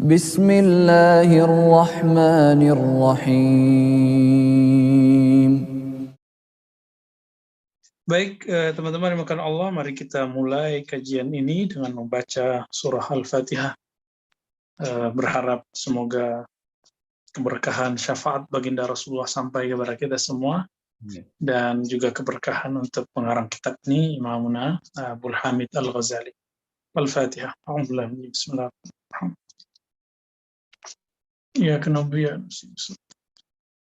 Bismillahirrahmanirrahim. Baik, teman-teman yang dimuliakan Allah, mari kita mulai kajian ini dengan membaca surah Al-Fatihah. Berharap semoga keberkahan syafaat baginda Rasulullah sampai kepada kita semua, dan juga keberkahan untuk pengarang kitab ini, Imamuna Abdul Hamid Al-Ghazali. Al-Fatihah. Bismillahirrahmanirrahim. Ya kenabiyan.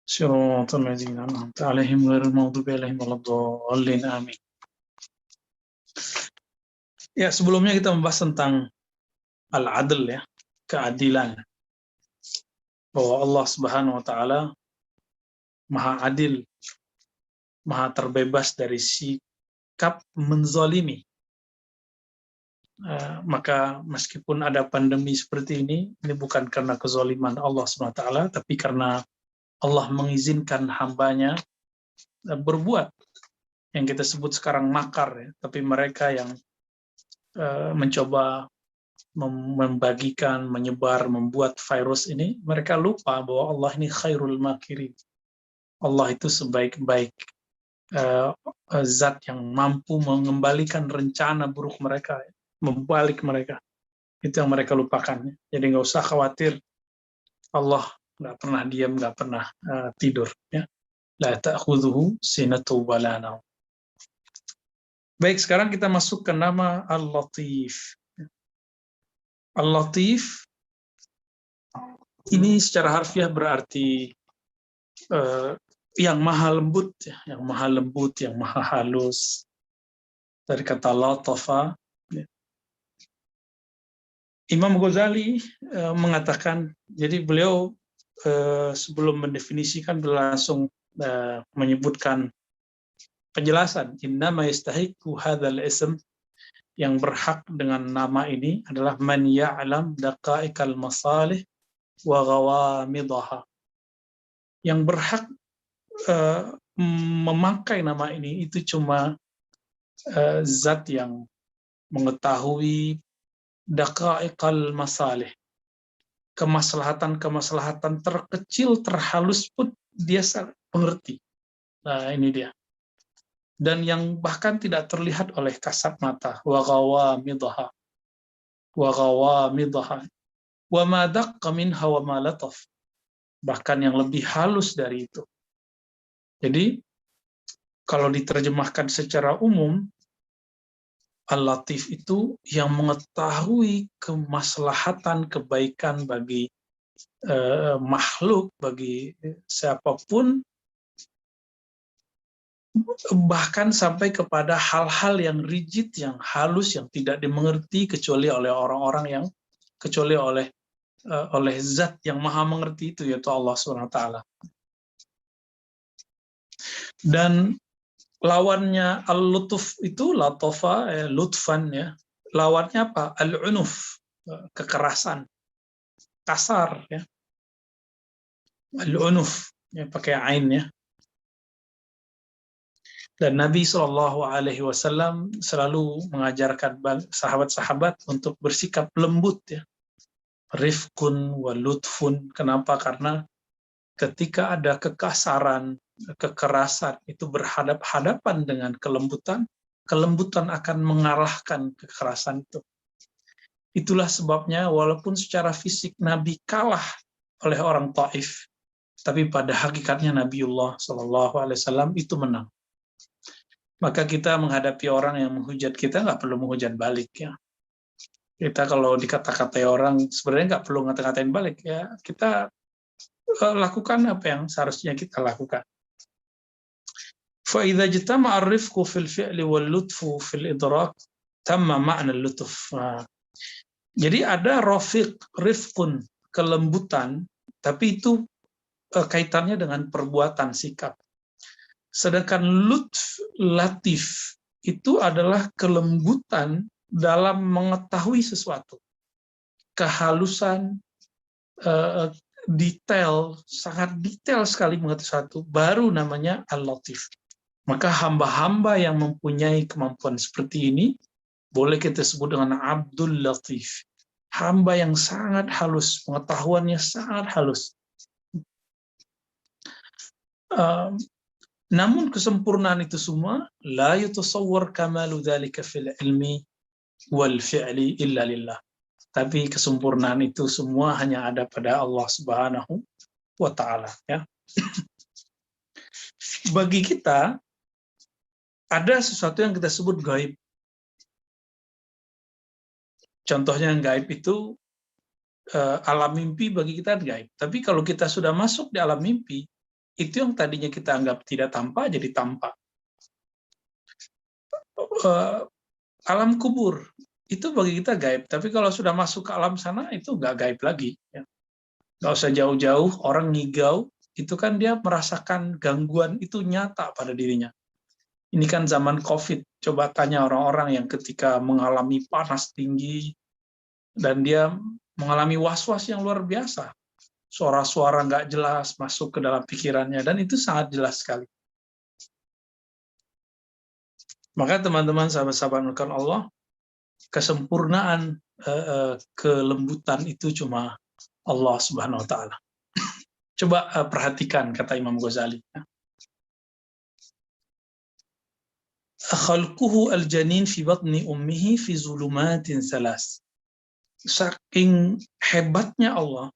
Siratal ladzina an'amta 'alaihim ghairil maghdubi 'alaihim waladdallin. Amin. Ya, sebelumnya kita membahas tentang al-adl, ya, keadilan. Bahwa Allah Subhanahu wa taala Maha adil, Maha terbebas dari sikap menzalimi. Maka meskipun ada pandemi seperti ini bukan karena kezaliman Allah Subhanahu wa taala, tapi karena Allah mengizinkan hambanya berbuat yang kita sebut sekarang makar, ya. Tapi mereka yang mencoba membagikan, menyebar, membuat virus ini, mereka lupa bahwa Allah ini khairul makirin. Allah itu sebaik-baik zat yang mampu mengembalikan rencana buruk mereka, ya. Membalik mereka. Itu yang mereka lupakan, ya. Jadi nggak usah khawatir, Allah nggak pernah diam, nggak pernah tidur, ya. La ta'khudhuhu sinatun wa la naum. Baik, sekarang kita masuk ke nama Al-Latif. Al-Latif ini secara harfiah berarti yang maha lembut, ya. Yang maha lembut, yang maha halus. Dari kata latafa, ya. Imam Ghazali mengatakan, jadi beliau sebelum mendefinisikan, beliau langsung menyebutkan penjelasan, innama yastahiqu hadzal ism, yang berhak dengan nama ini adalah man ya'lam daqa'iqal masalih wa ghawamidaha. Yang berhak memakai nama ini itu cuma zat yang mengetahui daqa'iqal masalih, kemaslahatan terkecil, terhalus pun dia mengerti. Nah, ini dia. Dan yang bahkan tidak terlihat oleh kasat mata. Wa ghawamidaha. Wa ghawamidaha. Wa ma daqqa minha wa ma lataf. Bahkan yang lebih halus dari itu. Jadi, kalau diterjemahkan secara umum, Al-Latif itu yang mengetahui kemaslahatan, kebaikan bagi makhluk, bagi siapapun, bahkan sampai kepada hal-hal yang rigid, yang halus, yang tidak dimengerti kecuali oleh orang-orang yang, kecuali oleh zat yang maha mengerti itu, yaitu Allah SWT. Dan lawannya al-lutuf itu latofa, lutfan, ya. Lawannya apa? Al-unuf, kekerasan, kasar, ya. Al-unuf, ya, pakai ain, ya. Dan Nabi SAW selalu mengajarkan sahabat-sahabat untuk bersikap lembut, ya. Rifkun wa lutfun. Kenapa? Karena ketika ada kekasaran, kekerasan itu berhadap-hadapan dengan kelembutan, kelembutan akan mengalahkan kekerasan itu. Itulah sebabnya walaupun secara fisik Nabi kalah oleh orang Taif, tapi pada hakikatnya Nabiullah SAW itu menang. Maka kita menghadapi orang yang menghujat kita nggak perlu menghujat balik, ya. Kita kalau dikata-katai orang sebenarnya nggak perlu ngata-ngatain balik, ya. Kita lakukan apa yang seharusnya kita lakukan. فَإِذَا اجْتَمَعَ الرِّفْقُ فِي الْفِعْلِ وَاللُّطْفُ فِي الْإِدْرَاكِ تَمَّ مَعْنَى اللُّطْفِ. Jadi ada rifqun, kelembutan, tapi itu kaitannya dengan perbuatan, sikap. Sedangkan latif itu adalah kelembutan dalam mengetahui sesuatu. Kehalusan, detail, sangat detail sekali mengetahui sesuatu, baru namanya al-latif. Maka hamba-hamba yang mempunyai kemampuan seperti ini boleh kita sebut dengan Abdul Latif, hamba yang sangat halus, pengetahuannya sangat halus. Namun kesempurnaan itu semua la yutasawwar kamalu dzalika fil ilmi wal fi'li illa lillah. Tapi kesempurnaan itu semua hanya ada pada Allah Subhanahu wa taala, ya. Bagi kita ada sesuatu yang kita sebut gaib. Contohnya yang gaib itu alam mimpi bagi kita gaib. Tapi kalau kita sudah masuk di alam mimpi, itu yang tadinya kita anggap tidak tampak jadi tampak. Alam kubur itu bagi kita gaib. Tapi kalau sudah masuk ke alam sana itu nggak gaib lagi. Ya. Nggak usah jauh-jauh, orang ngigau itu kan dia merasakan gangguan itu nyata pada dirinya. Ini kan zaman COVID, coba tanya orang-orang yang ketika mengalami panas tinggi, dan dia mengalami was-was yang luar biasa. Suara-suara nggak jelas masuk ke dalam pikirannya, dan itu sangat jelas sekali. Maka teman-teman, sahabat-sahabat Allah, kesempurnaan, kelembutan itu cuma Allah Subhanahu wa Ta'ala. Coba perhatikan kata Imam Ghazali. Khalquhu al-janin fi batni ummihi fi zulumatin salas. Saking hebatnya Allah,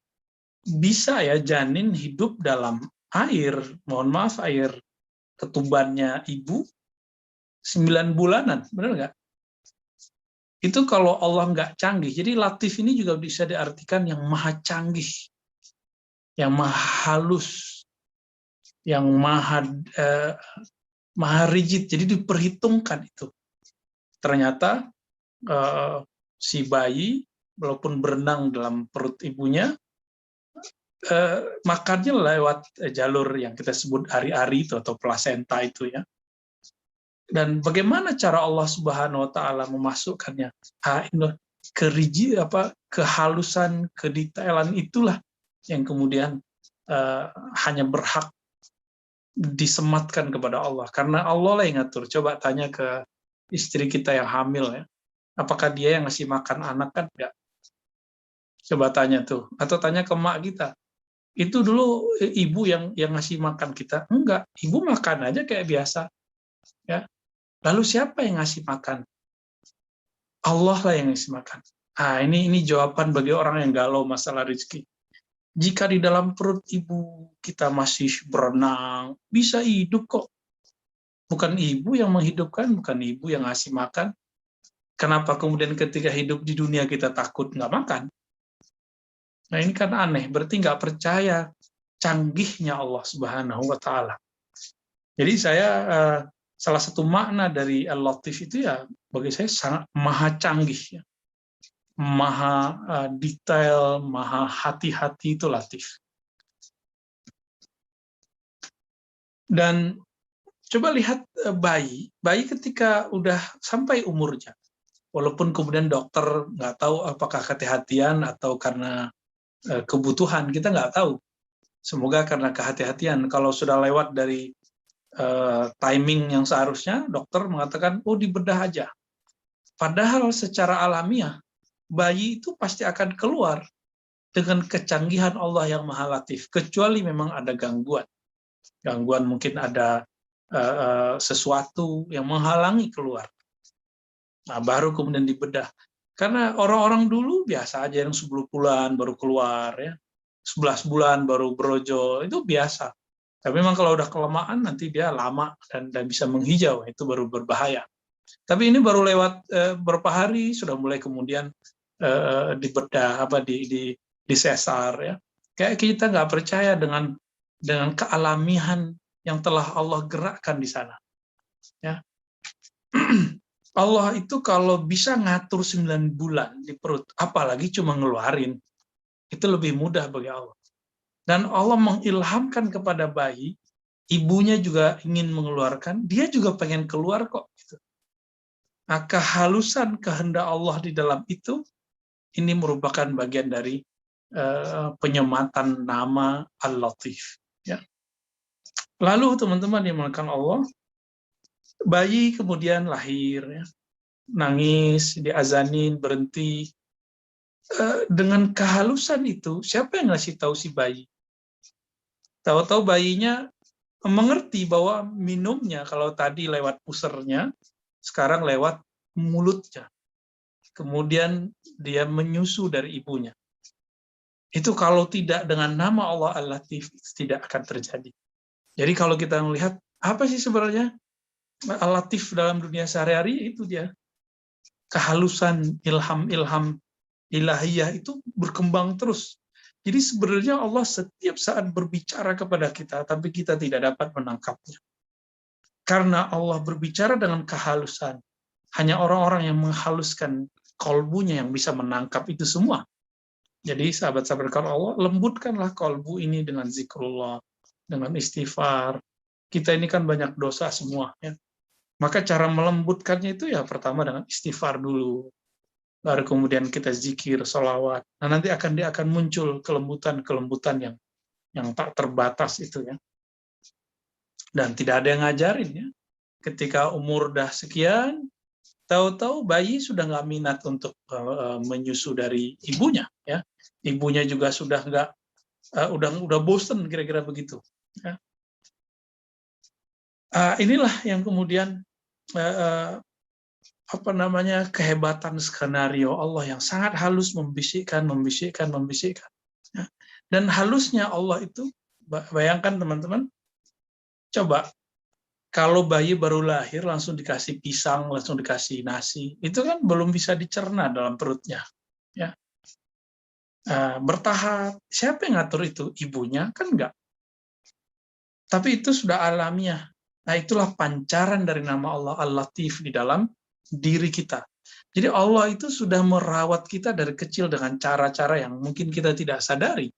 bisa ya janin hidup dalam air, mohon maaf, air ketubannya ibu 9 bulanan, benar nggak? Itu kalau Allah nggak canggih. Jadi latif ini juga bisa diartikan yang maha canggih, yang maha halus, yang maha rigid. Jadi diperhitungkan itu. Ternyata si bayi walaupun berenang dalam perut ibunya, makannya lewat jalur yang kita sebut ari-ari itu atau plasenta itu, ya. Dan bagaimana cara Allah Subhanahu wa Ta'ala memasukkannya? Kehalusan, kedetailan itulah yang kemudian hanya berhak disematkan kepada Allah, karena Allah lah yang ngatur. Coba tanya ke istri kita yang hamil, ya, apakah dia yang ngasih makan anak? Kan enggak. Coba tanya tuh, atau tanya ke mak kita, itu dulu ibu yang ngasih makan kita? Enggak, ibu makan aja kayak biasa, ya. Lalu siapa yang ngasih makan? Allah lah yang ngasih makan. Ini jawaban bagi orang yang galau masalah rezeki. Jika di dalam perut ibu kita masih berenang, bisa hidup kok. Bukan ibu yang menghidupkan, bukan ibu yang ngasih makan. Kenapa kemudian ketika hidup di dunia kita takut nggak makan? Nah, ini kan aneh, berarti nggak percaya canggihnya Allah Subhanahu wa Ta'ala. Jadi saya salah satu makna dari Al-Latif itu, ya, bagi saya sangat maha canggih, ya. Maha detail, maha hati-hati, itu Latif. Dan coba lihat bayi ketika udah sampai umurnya, walaupun kemudian dokter nggak tahu apakah kehati-hatian atau karena kebutuhan, kita nggak tahu. Semoga karena kehati-hatian. Kalau sudah lewat dari timing yang seharusnya, dokter mengatakan, oh, dibedah aja. Padahal secara alamiah, bayi itu pasti akan keluar dengan kecanggihan Allah yang maha latif, kecuali memang ada gangguan. Gangguan mungkin ada sesuatu yang menghalangi keluar. Nah, baru kemudian dibedah. Karena orang-orang dulu biasa aja yang 10 bulan baru keluar, ya. 11 bulan baru brojo, itu biasa. Tapi memang kalau udah kelamaan nanti dia lama dan bisa menghijau, itu baru berbahaya. Tapi ini baru lewat beberapa hari sudah mulai kemudian dibedah, di sesar, ya. Kayak kita nggak percaya dengan kealamihan yang telah Allah gerakkan di sana, ya. Allah itu kalau bisa ngatur 9 bulan di perut, apalagi cuma ngeluarin, itu lebih mudah bagi Allah. Dan Allah mengilhamkan kepada bayi, ibunya juga ingin mengeluarkan, dia juga pengen keluar kok. Gitu. Nah, kehalusan kehendak Allah di dalam itu, ini merupakan bagian dari penyematan nama Al-Latif. Ya. Lalu teman-teman dimuliakan Allah, bayi kemudian lahir, ya. Nangis, diazanin, berhenti. dengan kehalusan itu, siapa yang ngasih tahu si bayi? Tahu-tahu bayinya mengerti bahwa minumnya kalau tadi lewat pusernya, sekarang lewat mulutnya. Kemudian dia menyusu dari ibunya. Itu kalau tidak dengan nama Allah Al-Latif, tidak akan terjadi. Jadi kalau kita melihat, apa sih sebenarnya Al-Latif dalam dunia sehari-hari, itu dia. Kehalusan, ilham-ilham ilahiyah itu berkembang terus. Jadi sebenarnya Allah setiap saat berbicara kepada kita, tapi kita tidak dapat menangkapnya. Karena Allah berbicara dengan kehalusan, hanya orang-orang yang menghaluskan kolbunya yang bisa menangkap itu semua. Jadi sahabat-sahabat Allah, lembutkanlah kolbu ini dengan zikrullah, dengan istighfar. Kita ini kan banyak dosa semua, ya. Maka cara melembutkannya itu ya pertama dengan istighfar dulu, baru kemudian kita zikir, sholawat. Nah nanti dia akan muncul kelembutan yang tak terbatas itu, ya. Dan tidak ada yang ngajarin, ya. Ketika umur udah sekian, tahu-tahu bayi sudah nggak minat untuk menyusu dari ibunya, ya. Ibunya juga sudah nggak, udah bosen kira-kira begitu, ya. Inilah yang kemudian kehebatan skenario Allah yang sangat halus, membisikkan. Ya. Dan halusnya Allah itu, bayangkan teman-teman, coba kalau bayi baru lahir langsung dikasih pisang, langsung dikasih nasi, itu kan belum bisa dicerna dalam perutnya, ya. Bertahap, siapa yang ngatur itu? Ibunya kan enggak. Tapi itu sudah alamiah. Nah, itulah pancaran dari nama Allah Al-Latif di dalam diri kita. Jadi Allah itu sudah merawat kita dari kecil dengan cara-cara yang mungkin kita tidak sadari.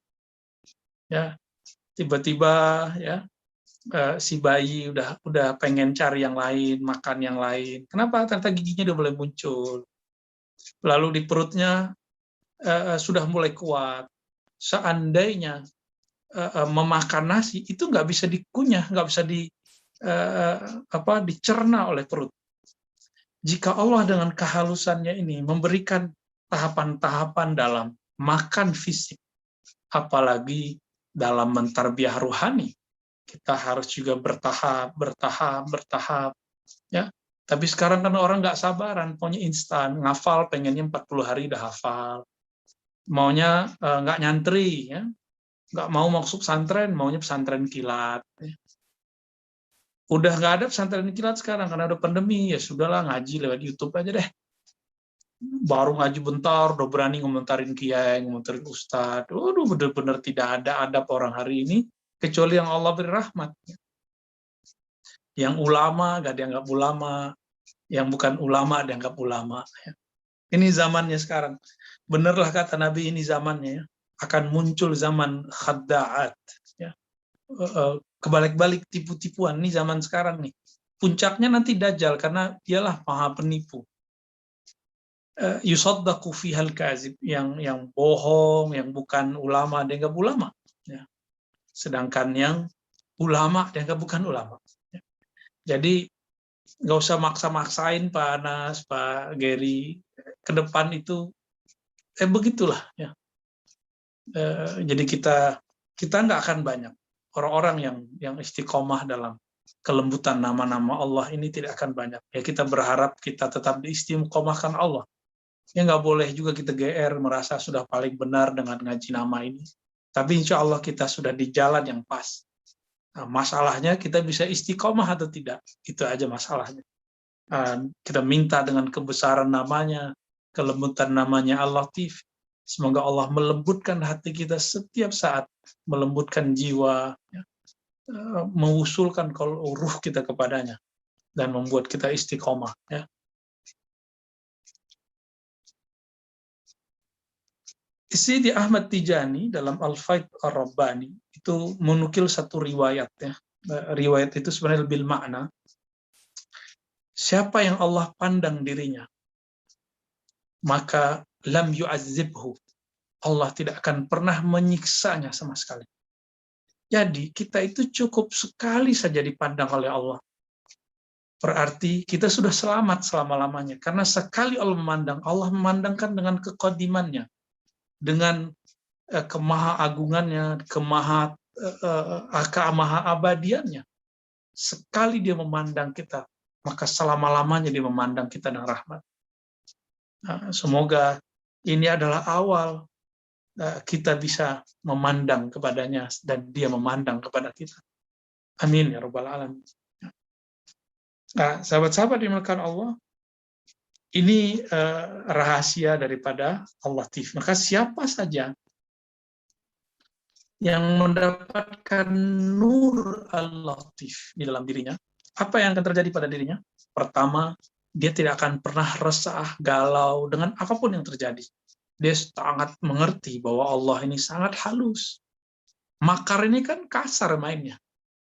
Ya, tiba-tiba ya si bayi udah pengen cari yang lain, makan yang lain. Kenapa? Ternyata giginya udah mulai muncul. Lalu di perutnya sudah mulai kuat. Seandainya memakan nasi itu nggak bisa dikunyah, nggak bisa dicerna oleh perut. Jika Allah dengan kehalusannya ini memberikan tahapan-tahapan dalam makan fisik, apalagi dalam mentarbiah rohani, kita harus juga bertahap, ya. Tapi sekarang kan orang nggak sabaran, maunya instan, ngafal pengennya 40 hari udah hafal, maunya nggak nyantri, ya, nggak mau masuk pesantren, maunya pesantren kilat. Ya. Udah nggak ada pesantren kilat sekarang karena udah pandemi, ya sudahlah ngaji lewat YouTube aja deh. Baru ngaji bentar, udah berani ngomentarin kiai, ngomentarin ustadz. Waduh, bener-bener tidak ada adab orang hari ini, kecuali yang Allah beri rahmat. Yang ulama nggak dianggap ulama, yang bukan ulama dianggap ulama. Ini zamannya sekarang. Benerlah kata Nabi, ini zamannya. Akan muncul zaman khadda'at. Ya. Kebalik-balik, tipu-tipuan. Ini zaman sekarang nih. Puncaknya nanti Dajjal, karena dialah maha penipu. Yusaddaqu fihal kazib, yang bohong, yang bukan ulama dianggap ulama. Ya. Sedangkan yang ulama dianggap bukan ulama. Ya. Jadi nggak usah maksa-maksain Pak Anas, Pak Gary, ke depan itu begitulah, ya. Jadi kita nggak akan banyak orang-orang yang istiqomah dalam kelembutan nama-nama Allah ini, tidak akan banyak. Ya kita berharap kita tetap diistiqomahkan Allah. Ya nggak boleh juga kita GR merasa sudah paling benar dengan ngaji nama ini. Tapi insya Allah kita sudah di jalan yang pas. Nah, masalahnya kita bisa istiqomah atau tidak, itu aja masalahnya. Kita minta dengan kebesaran namanya, kelembutan namanya Al-Latif. Semoga Allah melembutkan hati kita setiap saat, melembutkan jiwa, ya, mengusulkan ruh kita kepadanya, dan membuat kita istiqomah. Ya. Sidi Ahmad Tijani dalam Al-Faid Ar-Rabbani itu menukil satu riwayat. Ya. Riwayat itu sebenarnya lebih makna. Siapa yang Allah pandang dirinya, maka lam yu'azzibhu, Allah tidak akan pernah menyiksanya sama sekali. Jadi kita itu cukup sekali saja dipandang oleh Allah. Berarti kita sudah selamat selama-lamanya. Karena sekali Allah memandangkan dengan kekodimannya. dengan kemahaagungannya, kemahaabadiannya. Sekali dia memandang kita, maka selama-lamanya dia memandang kita dengan rahmat. Semoga ini adalah awal kita bisa memandang kepadanya dan dia memandang kepada kita. Amin ya rabbal alamin. Nah, sahabat-sahabat dimuliakan Allah, ini rahasia daripada Al-Latif. Maka siapa saja yang mendapatkan nur Al-Latif di dalam dirinya, apa yang akan terjadi pada dirinya? Pertama, dia tidak akan pernah resah, galau dengan apapun yang terjadi. Dia sangat mengerti bahwa Allah ini sangat halus. Makar ini kan kasar mainnya.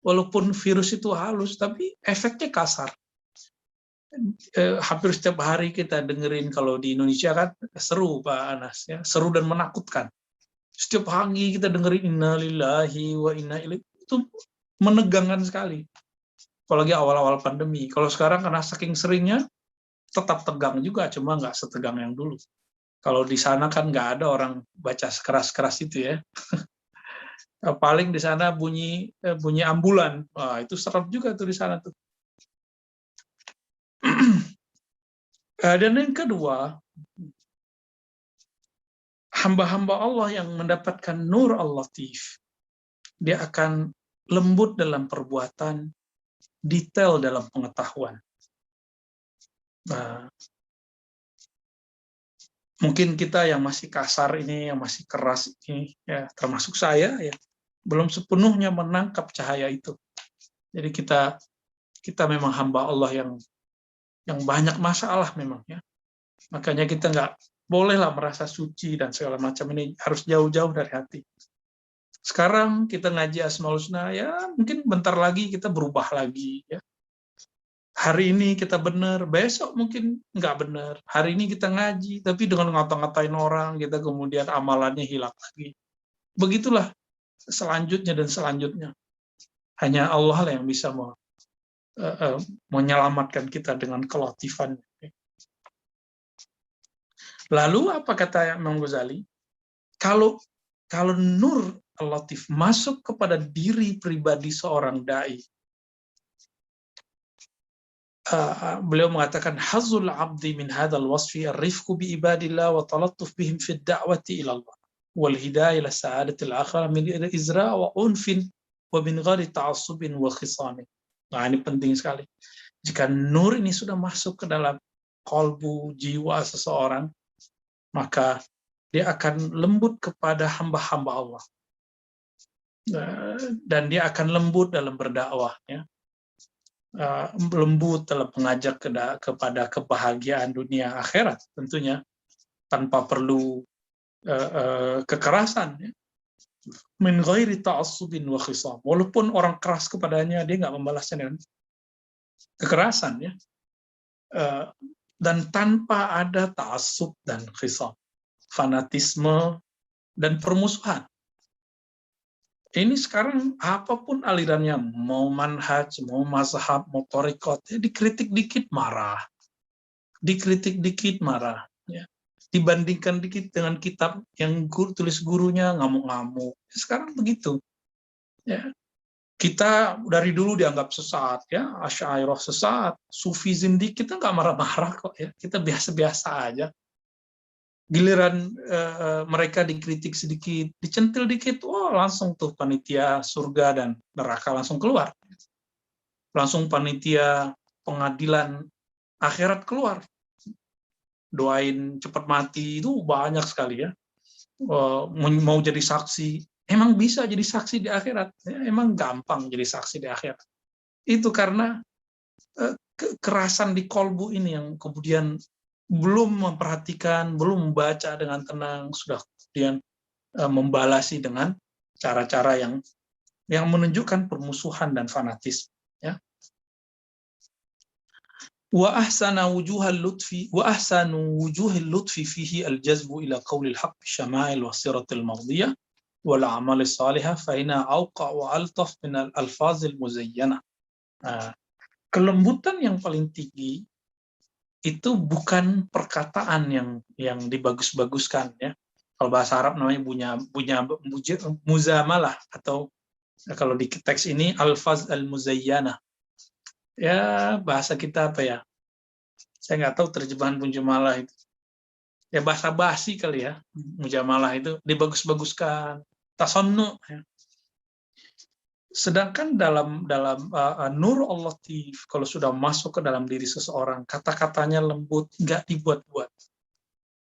Walaupun virus itu halus, tapi efeknya kasar. Hampir setiap hari kita dengerin, kalau di Indonesia kan seru Pak Anas, ya, seru dan menakutkan. Setiap pagi kita dengerin innalillahi wa inna ilaihi, itu menegangkan sekali. Apalagi awal-awal pandemi. Kalau sekarang karena saking seringnya, tetap tegang juga, cuma nggak setegang yang dulu. Kalau di sana kan nggak ada orang baca sekeras-keras itu ya. Paling di sana bunyi ambulan. Wah, itu serem juga tuh di sana tuh. Dan yang kedua, hamba-hamba Allah yang mendapatkan nur Al-Latif, dia akan lembut dalam perbuatan, detail dalam pengetahuan. Nah, mungkin kita yang masih kasar ini, yang masih keras ini, ya termasuk saya, ya belum sepenuhnya menangkap cahaya itu. Jadi kita memang hamba Allah yang banyak masalah memang ya. Makanya kita nggak bolehlah merasa suci dan segala macam, ini harus jauh-jauh dari hati. Sekarang kita ngaji Asmaul Husna, ya mungkin bentar lagi kita berubah lagi ya. Hari ini kita benar, besok mungkin nggak benar. Hari ini kita ngaji, tapi dengan ngata-ngatain orang, kita kemudian amalannya hilang lagi. Begitulah selanjutnya dan selanjutnya. Hanya Allah lah yang bisa menyelamatkan kita dengan kelatifan. Lalu apa kata Imam Ghazali? Kalau nur Al-Latif masuk kepada diri pribadi seorang dai, beliau mengatakan hazul abdi min hadzal wasfi ar-rifqu bi ibadillah wa talattuf bihim fi ad-da'wati ila Allah wal hidayah ila sa'adatil akhirah min izra wa unfin wa min ghairi ta'assubin wa khisamin. Nah, ini penting sekali. Jika nur ini sudah masuk ke dalam kalbu, jiwa seseorang, maka dia akan lembut kepada hamba-hamba Allah. Dan dia akan lembut dalam berdakwah, ya. Lembut dalam mengajak kepada kebahagiaan dunia akhirat, tentunya tanpa perlu kekerasan, ya. Min ghairi ta'assubin wa khisam. Walaupun orang keras kepadanya, dia nggak membalasnya dengan kekerasan, ya. Dan tanpa ada ta'assub dan khisam, fanatisme dan permusuhan. Ini sekarang apapun alirannya, mau manhaj, mau mazhab, mau thariqat, ya, dikritik dikit marah, dikritik dikit marah, ya. Dibandingkan dikit dengan kitab yang tulis gurunya ngamuk-ngamuk. Sekarang begitu, ya. Kita dari dulu dianggap sesat, ya, Asy'ariyah sesat, Sufism dikit, kita nggak marah-marah kok, ya. Kita biasa-biasa aja. Giliran mereka dikritik sedikit, dicentil dikit, langsung tuh panitia surga dan neraka langsung keluar. Langsung panitia pengadilan akhirat keluar. Doain cepat mati itu banyak sekali, ya. Mau jadi saksi, emang bisa jadi saksi di akhirat. Ya, emang gampang jadi saksi di akhirat. Itu karena kekerasan di kolbu ini yang kemudian belum memperhatikan, belum membaca dengan tenang, sudah kemudian membalasi dengan cara-cara yang menunjukkan permusuhan dan fanatisme, ya. Wa ahsanu wujuhil lutfi fihi al-jazbu ila qawlil haqq syama'il wa siratil mardiyah wal a'malis salihah fa inna awqa wa altaf min al-alfazil muzayyanah. Kelembutan yang paling tinggi itu bukan perkataan yang dibagus-baguskan, ya. Kalau bahasa Arab namanya muzamalah, atau kalau di teks ini alfaz al-muzayyana. Ya bahasa kita apa ya? Saya nggak tahu terjemahan mujamalah itu. Ya bahasa basi kali ya. Mujamalah itu dibagus-baguskan, tasannu. Ya. Sedangkan dalam nur Allah kalau sudah masuk ke dalam diri seseorang, kata-katanya lembut, nggak dibuat-buat.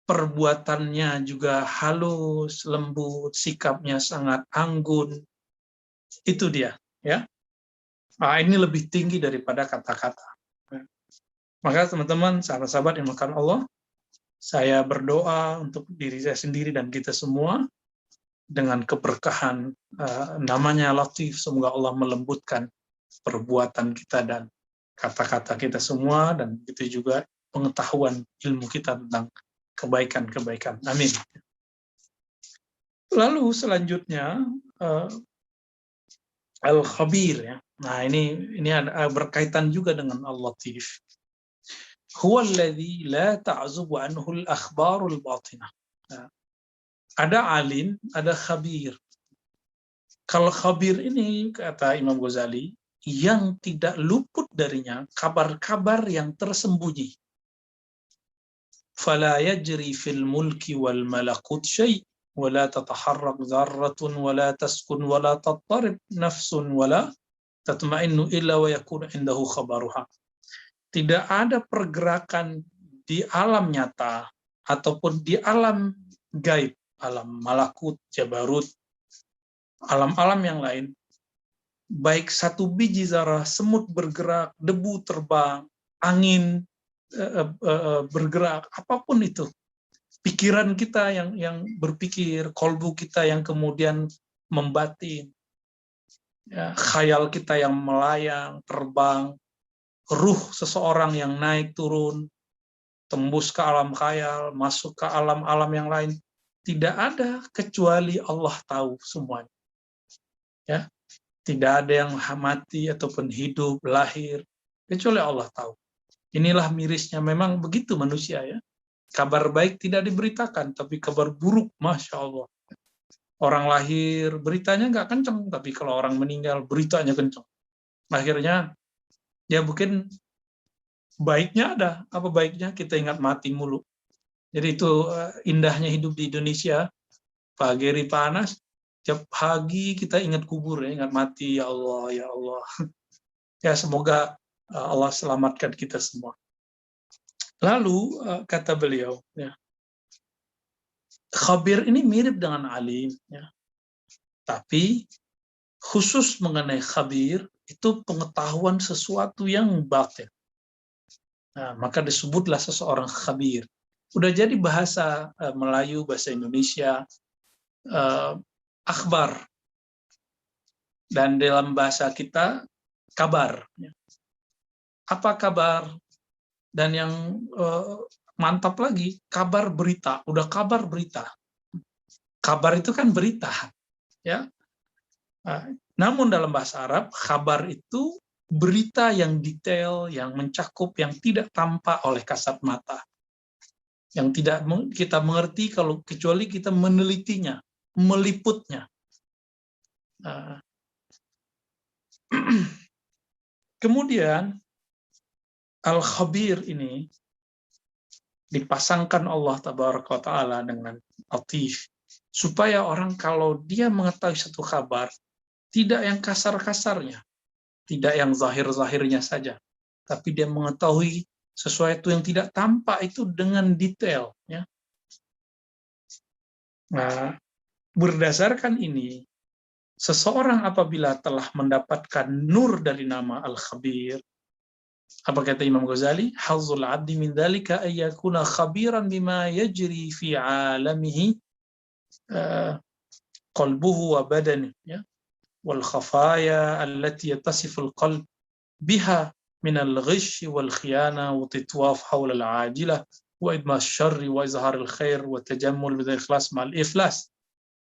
Perbuatannya juga halus, lembut, sikapnya sangat anggun. Itu dia, ya. Nah, ini lebih tinggi daripada kata-kata. Maka teman-teman, sahabat-sahabat yang dimuliakan Allah, saya berdoa untuk diri saya sendiri dan kita semua dengan keberkahan namanya Latif. Semoga Allah melembutkan perbuatan kita dan kata-kata kita semua, dan itu juga pengetahuan ilmu kita tentang kebaikan-kebaikan. Amin. Lalu selanjutnya Al-Khabir, ya. Nah, ini ada berkaitan juga dengan Al-Latif. Huwa alladzi la ta'zubu anhu al-akhbarul batinah. Nah, ada alim, ada khabir. Kalau khabir ini, kata Imam Ghazali, yang tidak luput darinya kabar-kabar yang tersembunyi. Fala yajri fil mulki wal malakut syai' wala tataharrak dzarratun wala taskun wala tattarib nafsun wala tatma'innu illa wa yakunu indahu khabaruha. Tidak ada pergerakan di alam nyata ataupun di alam gaib, alam malakut, jabarut, alam-alam yang lain, baik satu biji zarah, semut bergerak, debu terbang, angin bergerak, apapun itu, pikiran kita yang berpikir, kolbu kita yang kemudian membatin, ya, khayal kita yang melayang, terbang, ruh seseorang yang naik turun, tembus ke alam khayal, masuk ke alam-alam yang lain, tidak ada kecuali Allah tahu semuanya. Ya, tidak ada yang mati ataupun hidup, lahir, kecuali Allah tahu. Inilah mirisnya, memang begitu manusia, ya. Kabar baik tidak diberitakan, tapi kabar buruk, Masya Allah. Orang lahir, beritanya nggak kenceng, tapi kalau orang meninggal, beritanya kenceng. Akhirnya, ya mungkin baiknya ada. Apa baiknya? Kita ingat mati mulu. Jadi itu indahnya hidup di Indonesia. Pagi hari panas, tiap pagi kita ingat kubur, ya, ingat mati, ya Allah, ya Allah. Ya, semoga Allah selamatkan kita semua. Lalu kata beliau, ya, khabir ini mirip dengan alim, ya. Tapi khusus mengenai khabir itu pengetahuan sesuatu yang batin. Nah, maka disebutlah seseorang khabir. Udah jadi bahasa Melayu, bahasa Indonesia, akhbar. Dan dalam bahasa kita, kabar. Apa kabar? Dan yang mantap lagi, kabar berita. Udah kabar berita. Kabar itu kan berita. Ya. Namun dalam bahasa Arab, kabar itu berita yang detail, yang mencakup, yang tidak tampak oleh kasat mata. Yang tidak kita mengerti kalau kecuali kita menelitinya, meliputnya. Kemudian Al-Khabir ini dipasangkan Allah Tabaraka wa Ta'ala dengan Latif, supaya orang kalau dia mengetahui satu kabar, tidak yang kasar-kasarnya, tidak yang zahir-zahirnya saja, tapi dia mengetahui sesuatu yang tidak tampak itu dengan detail. Ya. Nah, berdasarkan ini, seseorang apabila telah mendapatkan nur dari nama Al-Khabir, apa kata Imam Ghazali? Hazzul abdi min dzalika ay yakuna khabiran bima yajri fi 'alamihi qalbuhu wa badanihi, ya. Wal khafaya allati yattasifu al-qalb biha min al-ghish wal khiyana wa titwaf hawla al-'ajilah wa idmas syarri wa izhar al-khair wa tajammul bil ikhlas ma'al iflas.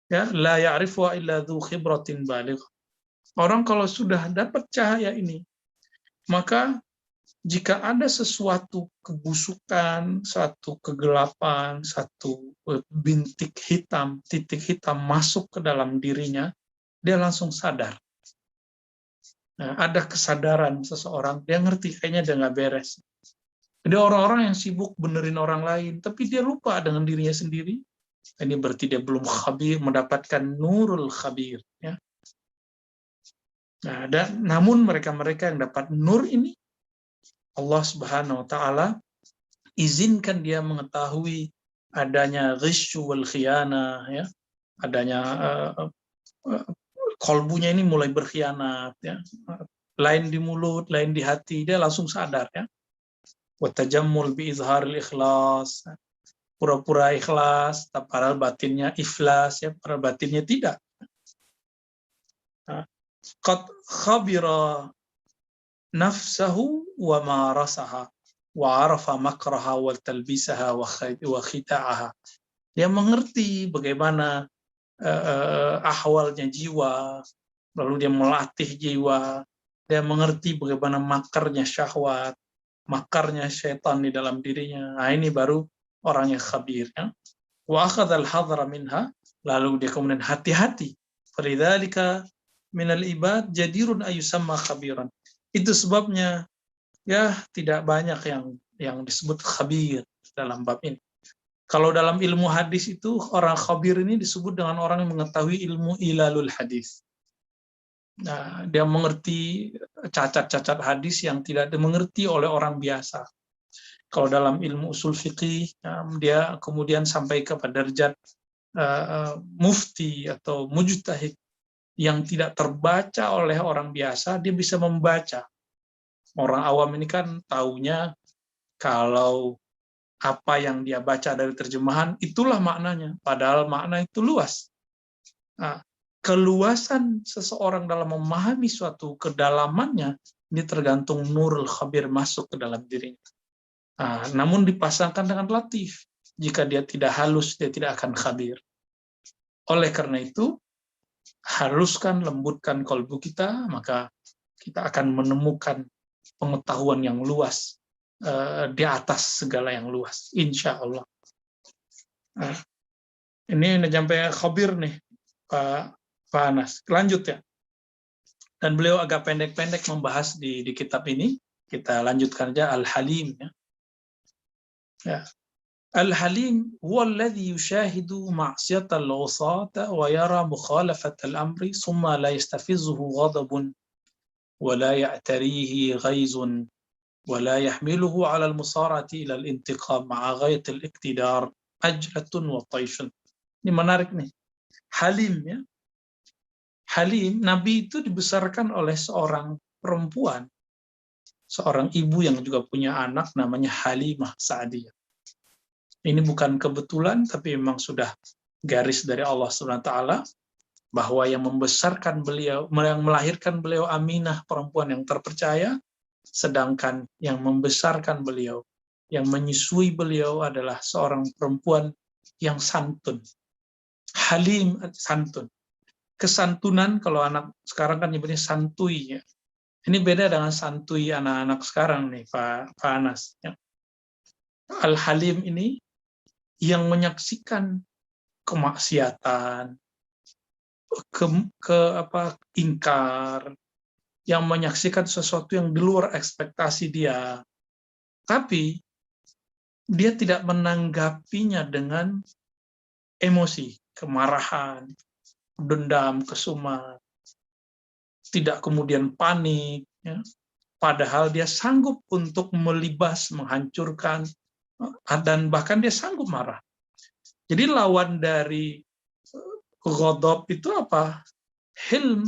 Ya, la ya'rifu illa dzu khibratin baligh. Orang kalau sudah dapat cahaya ini, maka jika ada sesuatu kebusukan, satu kegelapan, satu bintik hitam, titik hitam masuk ke dalam dirinya, dia langsung sadar. Nah, ada kesadaran seseorang, dia ngerti kayaknya dia nggak beres. Jadi orang-orang yang sibuk benerin orang lain, tapi dia lupa dengan dirinya sendiri, ini berarti dia belum khabir, mendapatkan nurul khabir. Ya. Nah, namun mereka-mereka yang dapat nur ini, Allah Subhanahu wa Ta'ala izinkan dia mengetahui adanya ghisyu wal khiyana, ya, adanya kolbunya ini mulai berkhianat, ya, lain di mulut, lain di hati, dia langsung sadar, ya. Wa tajammul bi izharil ikhlas, pura-pura ikhlas, padahal batinnya iflas, ya, padahal batinnya tidak. Qad khabira nafsahu wa ma rasaha wa arafa makraha wa talbisaha wa khita'aha. Dia mengerti bagaimana ahwalnya jiwa, lalu dia melatih jiwa, dia mengerti bagaimana makarnya syahwat, makarnya syaitan di dalam dirinya. Nah, ini baru orang yang khabir. Ya. Wa akhadhal hadhara minha, lalu dia kemudian hati-hati. Falidzalika minal ibad jadirun ayusamma khabiran. Itu sebabnya ya tidak banyak yang disebut khabir dalam bab ini. Kalau dalam ilmu hadis itu orang khabir ini disebut dengan orang yang mengetahui ilmu ilalul hadis. Nah, dia mengerti cacat-cacat hadis yang tidak dimengerti oleh orang biasa. Kalau dalam ilmu usul fikih, dia kemudian sampai kepada derajat mufti atau mujtahid yang tidak terbaca oleh orang biasa, dia bisa membaca. Orang awam ini kan taunya kalau apa yang dia baca dari terjemahan, itulah maknanya. Padahal makna itu luas. Nah, keluasan seseorang dalam memahami suatu kedalamannya, ini tergantung nurul khabir masuk ke dalam dirinya. Nah, namun dipasangkan dengan latif. Jika dia tidak halus, dia tidak akan khabir. Oleh karena itu, haluskan, lembutkan kolbu kita, maka kita akan menemukan pengetahuan yang luas, di atas segala yang luas, insya Allah. Nah, ini udah sampai khabir nih, Pak Anas. Lanjut ya. Dan beliau agak pendek-pendek membahas di kitab ini. Kita lanjutkan aja Al-Halim. Ya. Al-Halim huwa alladhi yushahidu ma'siyatal usata wa yara mukhalafatal amri summa la yastafizuhu ghadabun wa la ya'tarihi ghaizun ولا يحمله على المصارعة إلى الانتقام مع غاية الاقتدار أجلة وطيش. Ini menarik nih. Halim ya. Halim, Nabi itu dibesarkan oleh seorang perempuan, seorang ibu yang juga punya anak namanya Halimah Sa'diyah. Ini bukan kebetulan, tapi memang sudah garis dari Allah SWT, bahwa yang membesarkan beliau, yang melahirkan beliau Aminah, perempuan yang terpercaya, sedangkan yang membesarkan beliau, yang menyusui beliau adalah seorang perempuan yang santun. Halim, santun. Kesantunan, kalau anak sekarang kan nyebutnya santuy. Ya. Ini beda dengan santuy anak-anak sekarang nih, Pak Anas. Ya. Al-Halim ini yang menyaksikan kemaksiatan, ingkar, yang menyaksikan sesuatu yang di luar ekspektasi dia, tapi dia tidak menanggapinya dengan emosi, kemarahan, dendam, kesumat, tidak kemudian panik, ya. Padahal dia sanggup untuk melibas, menghancurkan, dan bahkan dia sanggup marah. Jadi lawan dari ghadab itu apa? Hilm.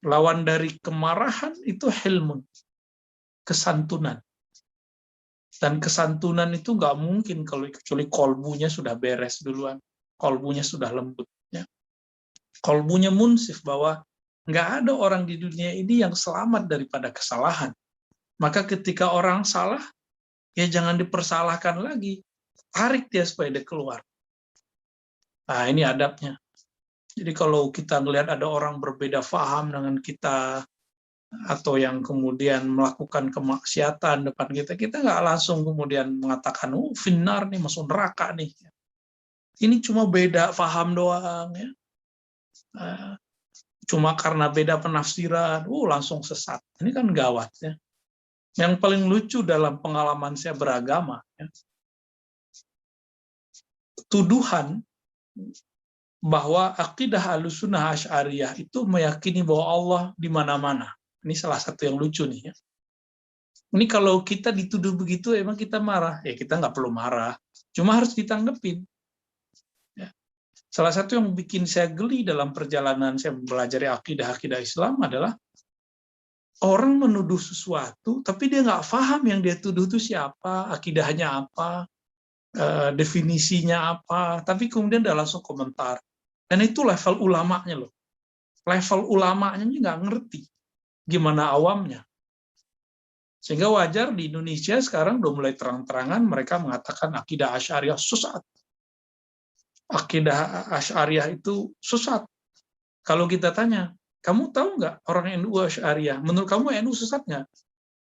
Lawan dari kemarahan itu hilmun, kesantunan. Dan kesantunan itu nggak mungkin kalau kecuali kolbunya sudah beres duluan, kolbunya sudah lembut. Ya. Kolbunya munsif, bahwa nggak ada orang di dunia ini yang selamat daripada kesalahan. Maka ketika orang salah, ya jangan dipersalahkan lagi, tarik dia supaya dia keluar. Nah, ini adabnya. Jadi kalau kita ngelihat ada orang berbeda faham dengan kita, atau yang kemudian melakukan kemaksiatan depan kita nggak langsung kemudian mengatakan, finnar nih, masuk neraka nih. Ini cuma beda paham doang ya. Cuma karena beda penafsiran, langsung sesat. Ini kan gawat ya. Yang paling lucu dalam pengalaman saya beragama, ya, tuduhan bahwa akidah Ahlussunnah Asy'ariyah itu meyakini bahwa Allah di mana-mana. Ini salah satu yang lucu nih ya. Ini kalau kita dituduh begitu, emang kita marah? Ya kita nggak perlu marah, cuma harus ditanggepin. Ya. Salah satu yang bikin saya geli dalam perjalanan saya mempelajari akidah Islam adalah orang menuduh sesuatu, tapi dia nggak paham yang dia tuduh itu siapa, akidahnya apa, definisinya apa, tapi kemudian dia langsung komentar. Dan itu level ulamanya loh. Level ulamanya ini nggak ngerti gimana awamnya. Sehingga wajar di Indonesia sekarang udah mulai terang-terangan mereka mengatakan akidah Asy'ariyah sesat. Akidah Asy'ariyah itu sesat. Kalau kita tanya, kamu tahu nggak orang NU Asy'ariyah? Menurut kamu NU sesat nggak?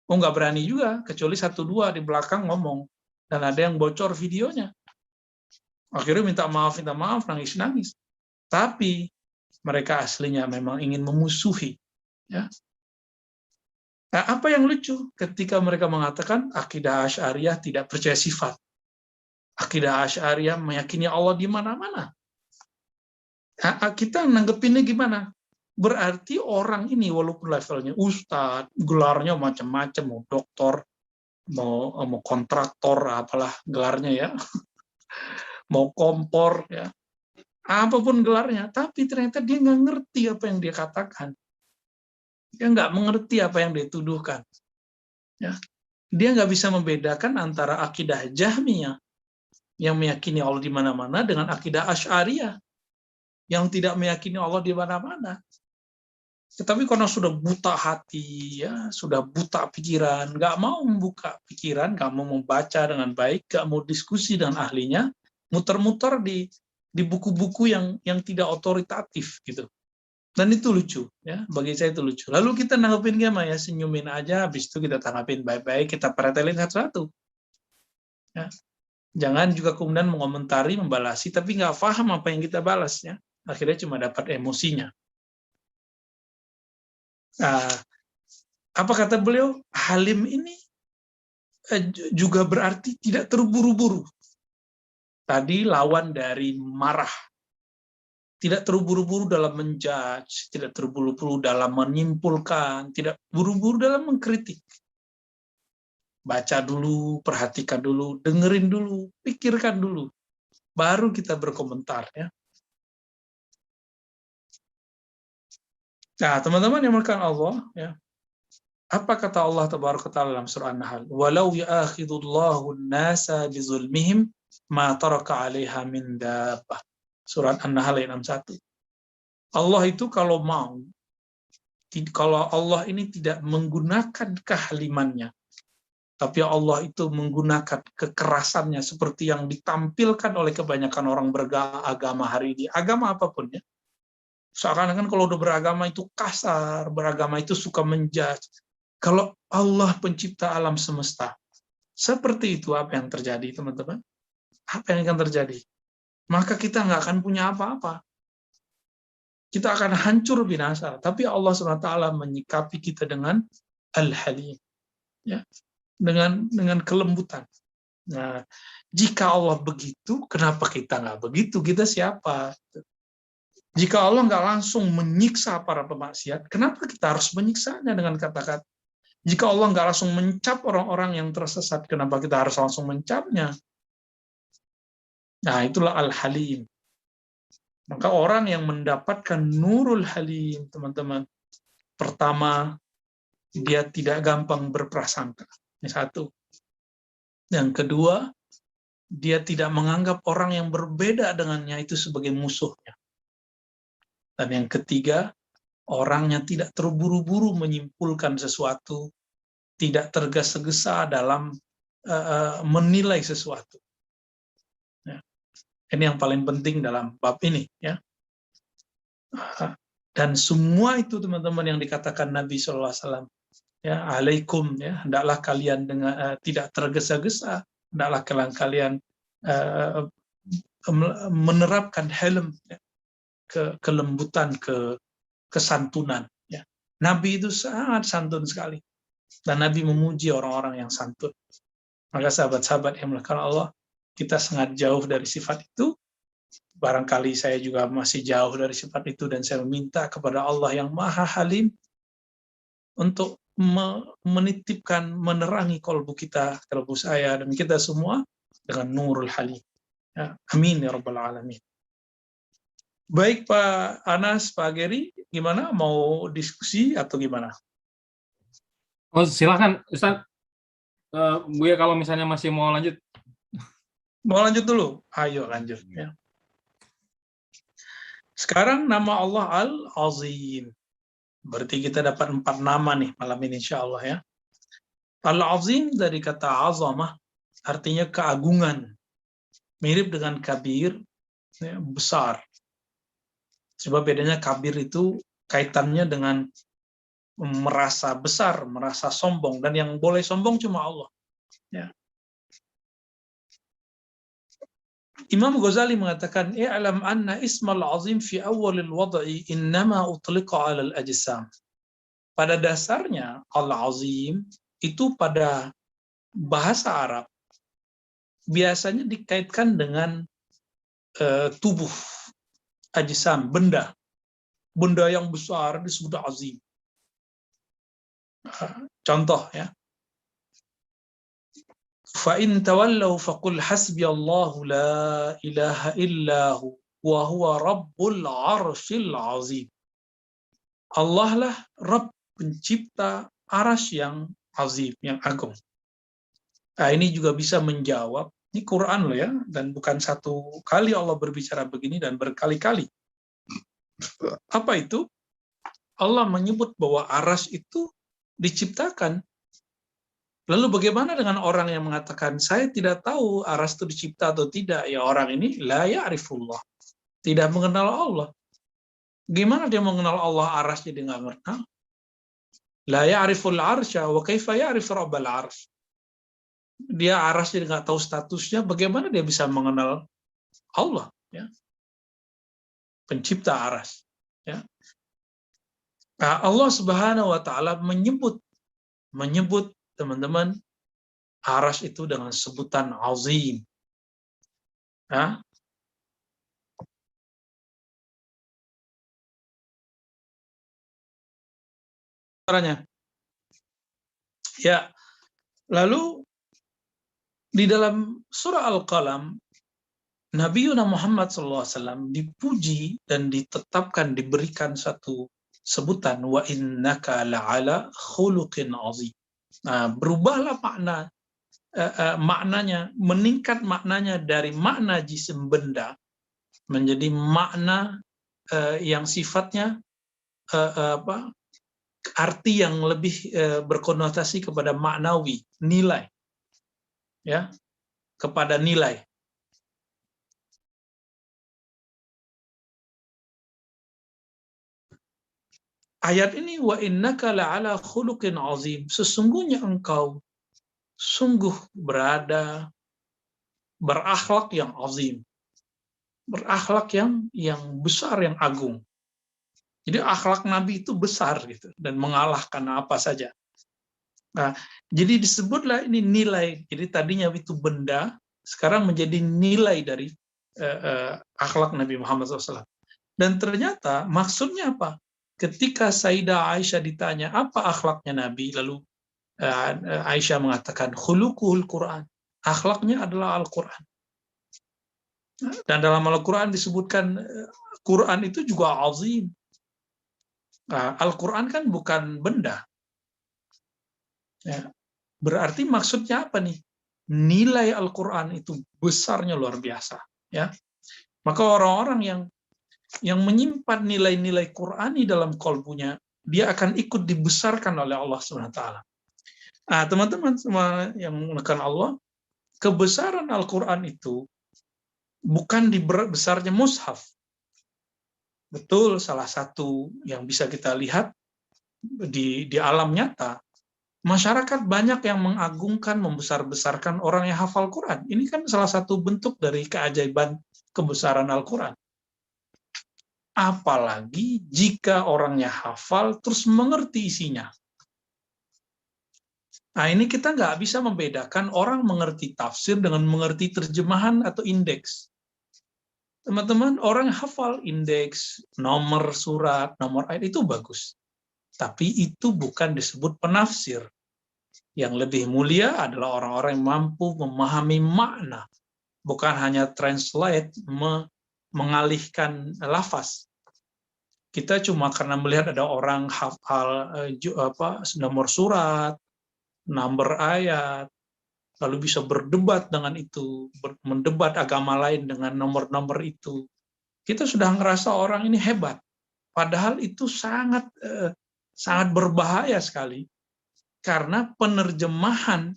Nggak berani juga, kecuali 1-2 di belakang ngomong. Dan ada yang bocor videonya. Akhirnya minta maaf, nangis-nangis. Tapi mereka aslinya memang ingin memusuhi. Ya. Nah, apa yang lucu ketika mereka mengatakan akidah Asy'ariyah tidak percaya sifat. Akidah Asy'ariyah meyakini Allah di mana-mana. Nah, kita nanggepinnya gimana? Berarti orang ini walaupun levelnya ustadz, gelarnya macam-macam, mau doktor, mau kontraktor, apalah gelarnya ya, mau kompor ya, apapun gelarnya, tapi ternyata dia nggak ngerti apa yang dia katakan. Dia nggak mengerti apa yang dia tuduhkan. Ya. Dia nggak bisa membedakan antara akidah Jahmiyah yang meyakini Allah di mana-mana dengan akidah Asy'ariyah yang tidak meyakini Allah di mana-mana. Tetapi karena sudah buta hati, ya, sudah buta pikiran, nggak mau membuka pikiran, nggak mau membaca dengan baik, nggak mau diskusi dengan ahlinya, muter-muter di buku-buku yang tidak otoritatif gitu. Dan itu lucu, ya, bagi saya itu lucu. Lalu kita nanggepin gimana ya, senyumin aja, habis itu kita tanggapin baik-baik, kita pretelin satu-satu. Ya. Jangan juga kemudian mengomentari, membalasi, tapi nggak paham apa yang kita balas, ya. Akhirnya cuma dapat emosinya. Nah, apa kata beliau? Halim ini juga berarti tidak terburu-buru. Tadi lawan dari marah. Tidak terburu-buru dalam menjudge, tidak terburu-buru dalam menyimpulkan, tidak buru-buru dalam mengkritik. Baca dulu, perhatikan dulu, dengerin dulu, pikirkan dulu. Baru kita berkomentar. Ya. Nah, teman-teman yang melakukan Allah, ya, apa kata Allah Tabaraka Ta'ala dalam surah An-Nahl? Walau ya'akhidullahu an-nasa bizulmihim ma taraka 'alaiha min dabbah. Surat An-Nahl ayat 61. Allah itu kalau Allah ini tidak menggunakan kehalimannya, tapi Allah itu menggunakan kekerasannya seperti yang ditampilkan oleh kebanyakan orang beragama hari ini, agama apapun ya. Seakan-akan kalau udah beragama itu kasar, beragama itu suka menjudge. Kalau Allah pencipta alam semesta, seperti itu apa yang terjadi, teman-teman? Apa yang akan terjadi? Maka kita nggak akan punya apa-apa. Kita akan hancur binasa. Tapi Allah SWT menyikapi kita dengan Al-Halim. Ya. Dengan kelembutan. Nah, jika Allah begitu, kenapa kita nggak begitu? Kita siapa? Jika Allah nggak langsung menyiksa para pemaksiat, kenapa kita harus menyiksanya dengan kata-kata? Jika Allah nggak langsung mencap orang-orang yang tersesat, kenapa kita harus langsung mencapnya? Nah, itulah Al-Halim. Maka orang yang mendapatkan Nurul Halim, teman-teman, pertama, dia tidak gampang berprasangka. Ini satu. Yang kedua, dia tidak menganggap orang yang berbeda dengannya itu sebagai musuhnya. Dan yang ketiga, orangnya tidak terburu-buru menyimpulkan sesuatu, tidak tergesa-gesa dalam menilai sesuatu. Ya. Ini yang paling penting dalam bab ini. Ya. Dan semua itu teman-teman yang dikatakan Nabi SAW, ya, alaikum, ya, hendaklah kalian dengan tidak tergesa-gesa, hendaklah kalian uh, menerapkan helm, ya, kelembutan, kesantunan. Ya. Nabi itu sangat santun sekali, dan Nabi memuji orang-orang yang santun. Maka sahabat-sahabat yang melakukan Allah, kita sangat jauh dari sifat itu. Barangkali saya juga masih jauh dari sifat itu, dan saya meminta kepada Allah yang Maha Halim untuk menitipkan, menerangi kalbu kita, kalbu saya, dan kita semua dengan Nurul Halim. Ya, amin ya rabbal alamin. Baik Pak Anas, Pak Geri, gimana? Mau diskusi atau gimana? Oh, silakan Ustaz. Buya kalau misalnya masih mau lanjut. Mau lanjut dulu? Ayo lanjut. Ya. Sekarang nama Allah Al-Azim. Berarti kita dapat 4 nama nih malam ini insya Allah ya. Al-Azim dari kata azamah, artinya keagungan. Mirip dengan kabir, ya, besar. Sebab bedanya kabir itu kaitannya dengan merasa besar, merasa sombong. Dan yang boleh sombong cuma Allah. Ya. Imam Ghazali mengatakan, "I'lam anna ismal azim fi awalil wad'i innama utliqa 'alal ajsam." Pada dasarnya Al-Azim itu pada bahasa Arab biasanya dikaitkan dengan tubuh, ajsam, benda. Benda yang besar disebut azim. Contoh ya. فَإِن تَوَلَّوْا فَقُلْ حَسْبِيَ اللَّهُ لَا إِلَهَ إِلَّا هُوَ وَهُوَ رَبُّ الْعَرْشِ الْعَظِيمِ. Allah lah Rabb, pencipta arsy yang azim, yang agung. Nah, ini juga bisa menjawab, ini Quran loh ya, dan bukan satu kali Allah berbicara begini dan berkali-kali. Apa itu? Allah menyebut bahwa arsy itu diciptakan. Lalu bagaimana dengan orang yang mengatakan, saya tidak tahu arsy itu dicipta atau tidak? Ya orang ini la ya'rifullah, tidak mengenal Allah. Gimana dia mengenal Allah, arsy dia nggak mengenal? La ya'riful arsya wa kaifa ya'rif rabbal arsy. Dia arsy dia nggak tahu statusnya, bagaimana dia bisa mengenal Allah? Ya. Pencipta arsy. Ya. Nah, Allah Subhanahu Wa Taala menyebut teman-teman arsy itu dengan sebutan azim. Ya. Caranya. Ya. Lalu di dalam surah Al-Qalam, Nabi Muhammad SAW dipuji dan ditetapkan, diberikan satu sebutan, wa innaka la'ala khuluqin azim. Nah, berubahlah maknanya, meningkat maknanya dari makna jisim benda menjadi makna yang sifatnya arti yang lebih berkonotasi kepada maknawi, nilai, ya, kepada nilai. Ayat ini, wa innaka la'ala khuluqin azim, sesungguhnya engkau sungguh berakhlak yang azim, berakhlak yang besar, yang agung. Jadi akhlak Nabi itu besar gitu, dan mengalahkan apa saja. Nah, jadi disebutlah ini nilai. Jadi tadinya itu benda, sekarang menjadi nilai dari akhlak Nabi Muhammad SAW. Dan ternyata maksudnya apa? Ketika Sayyidah Aisyah ditanya apa akhlaknya Nabi, lalu Aisyah mengatakan khuluquhul Quran, akhlaknya adalah Al-Quran. Dan dalam Al-Quran disebutkan Quran itu juga azim. Nah, Al-Quran kan bukan benda. Ya. Berarti maksudnya apa nih? Nilai Al-Quran itu besarnya luar biasa. Ya. Maka orang-orang yang menyimpan nilai-nilai Qurani dalam kalbunya, dia akan ikut dibesarkan oleh Allah SWT. Nah, teman-teman semua yang menggunakan Allah, kebesaran Al-Quran itu bukan di besarnya mushaf. Betul, salah satu yang bisa kita lihat di alam nyata, masyarakat banyak yang mengagungkan, membesar-besarkan orang yang hafal Quran. Ini kan salah satu bentuk dari keajaiban kebesaran Al-Quran. Apalagi jika orangnya hafal terus mengerti isinya. Nah, ini kita nggak bisa membedakan orang mengerti tafsir dengan mengerti terjemahan atau indeks. Teman-teman, orang hafal indeks, nomor surat, nomor ayat itu bagus. Tapi itu bukan disebut penafsir. Yang lebih mulia adalah orang-orang yang mampu memahami makna. Bukan hanya translate, mengalihkan lafaz. Kita cuma karena melihat ada orang hafal nomor surat, nomor ayat, lalu bisa berdebat dengan itu, mendebat agama lain dengan nomor-nomor itu. Kita sudah ngerasa orang ini hebat. Padahal itu sangat berbahaya sekali. Karena penerjemahan,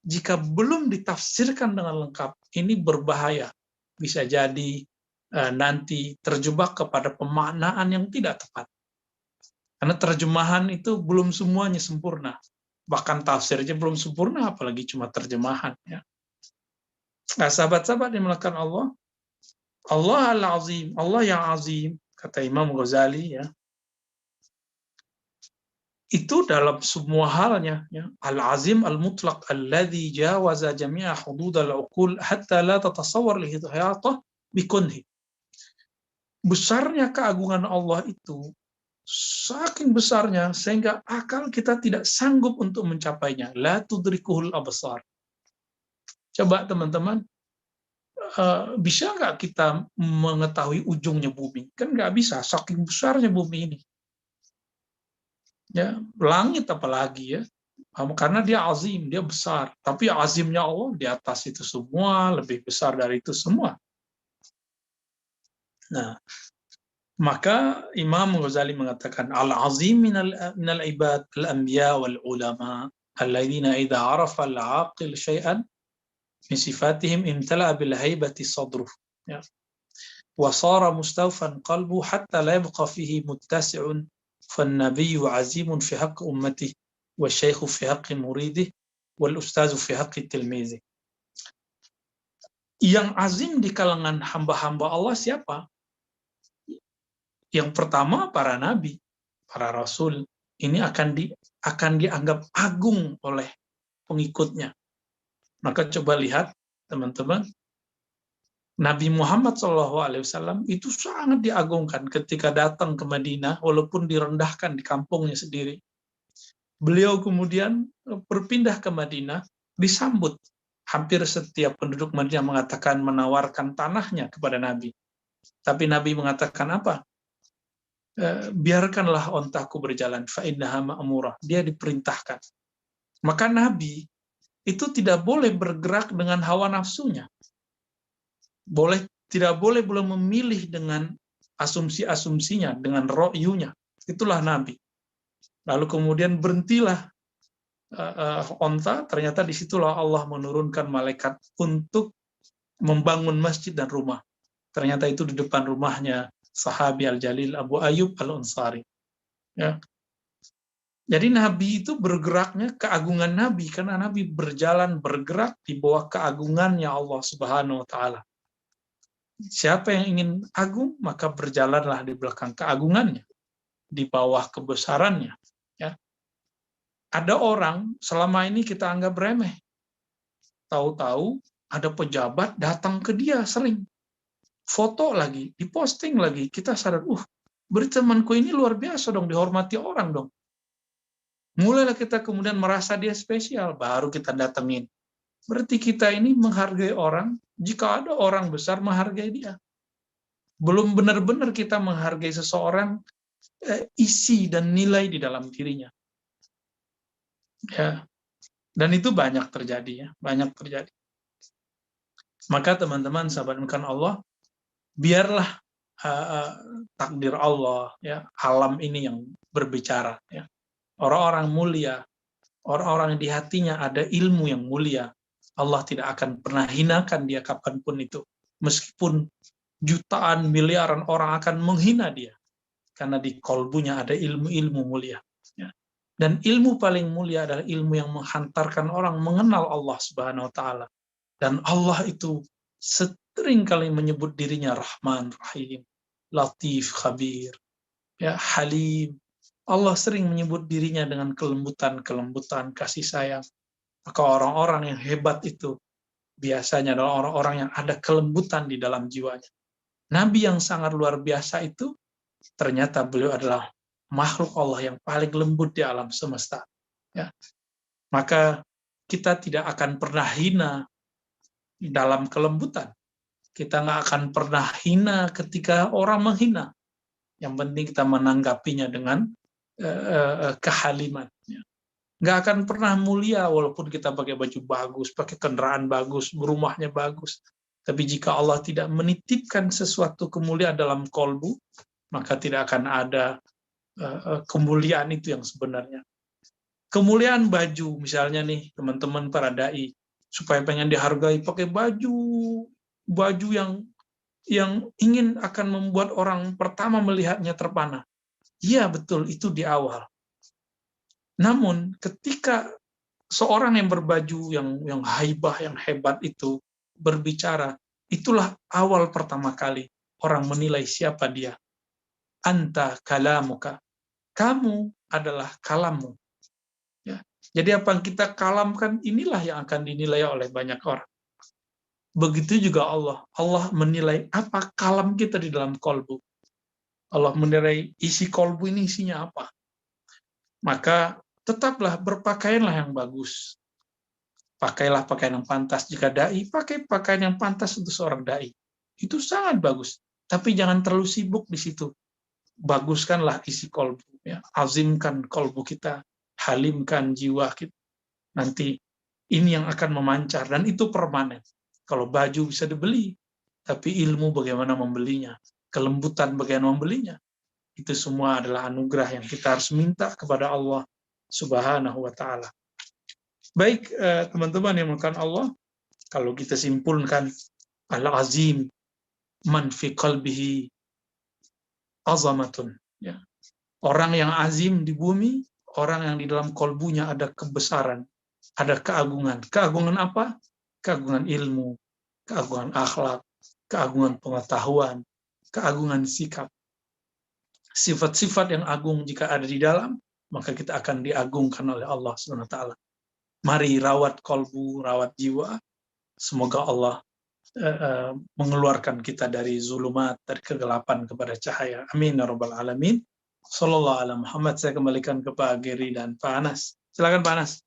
jika belum ditafsirkan dengan lengkap, ini berbahaya. Bisa jadi nanti terjebak kepada pemaknaan yang tidak tepat. Karena terjemahan itu belum semuanya sempurna. Bahkan tafsirnya belum sempurna, apalagi cuma terjemahan. Ya. Nah, sahabat-sahabat yang dimulakan Allah, Allah al-Azim, Allah yang azim, kata Imam Ghazali, ya, itu dalam semua halnya, ya. Al-Azim al-Mutlaq alladhi jawaza jami'a hudud al-uqul hatta la tatasawwar lihitayatah bikunhi. Besarnya keagungan Allah itu saking besarnya sehingga akal kita tidak sanggup untuk mencapainya. La tudrikuhul absar. Coba teman-teman, bisa nggak kita mengetahui ujungnya bumi? Kan nggak bisa, saking besarnya bumi ini. Ya, langit apalagi ya, karena dia azim, dia besar. Tapi azimnya Allah di atas itu semua, lebih besar dari itu semua. Nah, maka Imam Ghazali mengatakan al-azim minal ibad al-anbiya wal ulama alladzina idza arafa al-aqil syai'an min sifatihim imtala'a bil haibati sadruh. Ya. Wa sara mustawfan qalbu hatta la yabqa fihi muttasi'un فالنبي عزيم في حق أمته والشيخ في حق مريده والأستاذ في حق تلميذه. Yang azim di kalangan hamba-hamba Allah siapa? Yang pertama para nabi, para rasul. Ini akan dianggap agung oleh pengikutnya. Maka coba lihat teman-teman, Nabi Muhammad SAW itu sangat diagungkan ketika datang ke Madinah, walaupun direndahkan di kampungnya sendiri. Beliau kemudian berpindah ke Madinah, disambut. Hampir setiap penduduk Madinah mengatakan menawarkan tanahnya kepada Nabi. Tapi Nabi mengatakan apa? Biarkanlah ontaku berjalan, fa'innaha ma'murah. Dia diperintahkan. Maka Nabi itu tidak boleh bergerak dengan hawa nafsunya. Tidak boleh memilih dengan asumsi-asumsinya, dengan ro'yunya. Itulah Nabi. Lalu kemudian berhentilah onta, ternyata disitulah Allah menurunkan malaikat untuk membangun masjid dan rumah. Ternyata itu di depan rumahnya sahabi Al-Jalil Abu Ayyub Al-Ansari. Ya. Jadi Nabi itu bergeraknya keagungan Nabi, karena Nabi bergerak di bawah keagungannya Allah Subhanahu wa Ta'ala. Siapa yang ingin agung, maka berjalanlah di belakang keagungannya, di bawah kebesarannya. Ya. Ada orang selama ini kita anggap remeh. Tahu-tahu ada pejabat datang ke dia sering. Foto lagi, diposting lagi. Kita sadar, berarti temanku ini luar biasa dong, dihormati orang dong. Mulailah kita kemudian merasa dia spesial, baru kita datengin. Berarti kita ini menghargai orang, jika ada orang besar menghargai dia. Belum benar-benar kita menghargai seseorang isi dan nilai di dalam dirinya. Ya. Dan itu banyak terjadi ya, banyak terjadi. Maka teman-teman sahabat bukan Allah, biarlah takdir Allah ya, alam ini yang berbicara ya. Orang-orang mulia, orang-orang yang di hatinya ada ilmu yang mulia, Allah tidak akan pernah hinakan dia kapanpun itu. Meskipun jutaan, miliaran orang akan menghina dia. Karena di kolbunya ada ilmu-ilmu mulia. Ya. Dan ilmu paling mulia adalah ilmu yang menghantarkan orang mengenal Allah Subhanahu wa Ta'ala. Dan Allah itu sering kali menyebut dirinya Rahman, Rahim, Latif, Khabir, ya, Halim. Allah sering menyebut dirinya dengan kelembutan, kasih sayang. Maka orang-orang yang hebat itu biasanya adalah orang-orang yang ada kelembutan di dalam jiwanya. Nabi yang sangat luar biasa itu ternyata beliau adalah makhluk Allah yang paling lembut di alam semesta. Ya. Maka kita tidak akan pernah hina dalam kelembutan. Kita nggak akan pernah hina ketika orang menghina. Yang penting kita menanggapinya dengan kehaliman. Nggak akan pernah mulia walaupun kita pakai baju bagus, pakai kendaraan bagus, rumahnya bagus. Tapi jika Allah tidak menitipkan sesuatu kemuliaan dalam kolbu, maka tidak akan ada kemuliaan itu yang sebenarnya. Kemuliaan baju, misalnya nih teman-teman para dai, supaya pengen dihargai pakai baju yang ingin akan membuat orang pertama melihatnya terpana. Iya betul, itu di awal. Namun ketika seorang yang berbaju yang haibah, yang hebat itu berbicara, itulah awal pertama kali orang menilai siapa dia. Anta kalamuka. Kamu adalah kalammu. Ya. Jadi apa yang kita kalamkan, inilah yang akan dinilai oleh banyak orang. Begitu juga Allah. Allah menilai apa kalam kita di dalam kolbu. Allah menilai isi kolbu ini isinya apa. Maka tetaplah berpakaianlah yang bagus. Pakailah pakaian yang pantas. Jika dai, pakai pakaian yang pantas untuk seorang dai. Itu sangat bagus. Tapi jangan terlalu sibuk di situ. Baguskanlah isi kolbu. Ya. Azimkan kolbu kita. Halimkan jiwa kita. Nanti ini yang akan memancar. Dan itu permanen. Kalau baju bisa dibeli. Tapi ilmu bagaimana membelinya. Kelembutan bagaimana membelinya. Itu semua adalah anugerah yang kita harus minta kepada Allah Subhanahu wa Ta'ala. Baik, teman-teman yang melakukan Allah, kalau kita simpulkan, al-azim man fi qalbihi azamatun. Ya. Orang yang azim di bumi, orang yang di dalam kolbunya ada kebesaran, ada keagungan. Keagungan apa? Keagungan ilmu, keagungan akhlak, keagungan pengetahuan, keagungan sikap. Sifat-sifat yang agung jika ada di dalam, maka kita akan diagungkan oleh Allah SWT. Mari rawat kolbu, rawat jiwa. Semoga Allah mengeluarkan kita dari zulumat, dari kegelapan kepada cahaya. Amin ya rabbal alamin. Sallallahu alaihi Muhammad. Saya kembalikan ke Pak Geri dan Pak Anas. Silakan Pak Anas.